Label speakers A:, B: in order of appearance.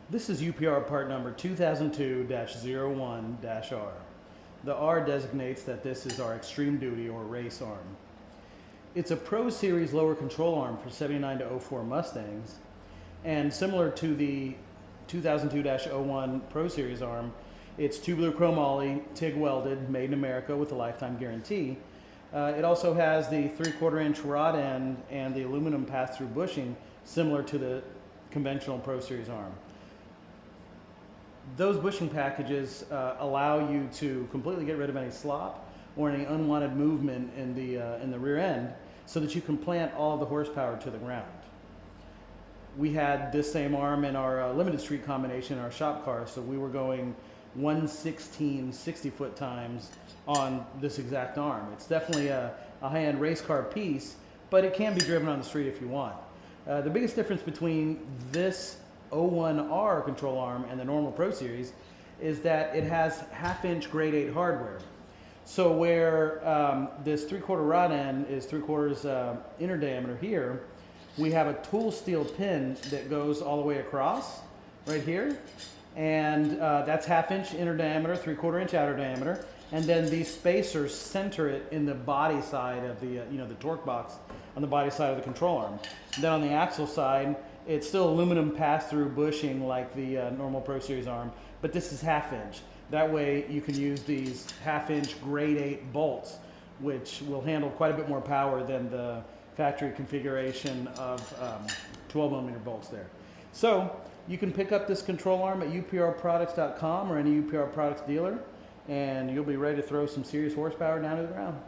A: This is UPR part number 2002-01-R. The R designates that this is our extreme duty or race arm. It's a Pro Series lower control arm for 79 to 04 Mustangs, and similar to the 2002-01 Pro Series arm, it's tubular Chrome Moly, TIG welded, made in America with a lifetime guarantee. It also has the 3/4 inch rod end and the aluminum pass-through bushing similar to the conventional Pro Series arm. Those bushing packages allow you to completely get rid of any slop or any unwanted movement in the rear end so that you can plant all of the horsepower to the ground. We had this same arm in our limited street combination in our shop car, so we were going 1/16 60-foot times on this exact arm. It's definitely a high-end race car piece, but it can be driven on the street if you want. The biggest difference between this 01R control arm and the normal Pro Series is that it has 1/2 inch grade 8 hardware. So where this 3/4 rod end is 3/4 inner diameter here, we have a tool steel pin that goes all the way across right here, and that's 1/2 inch inner diameter, 3/4 inch outer diameter, and then these spacers center it in the body side of the the torque box on the body side of the control arm. And then on the axle side, it's still aluminum pass-through bushing like the normal Pro Series arm, but this is 1/2 inch. That way you can use these 1/2 inch grade 8 bolts, which will handle quite a bit more power than the factory configuration of 12mm bolts there. So you can pick up this control arm at uprproducts.com or any UPR products dealer, and you'll be ready to throw some serious horsepower down to the ground.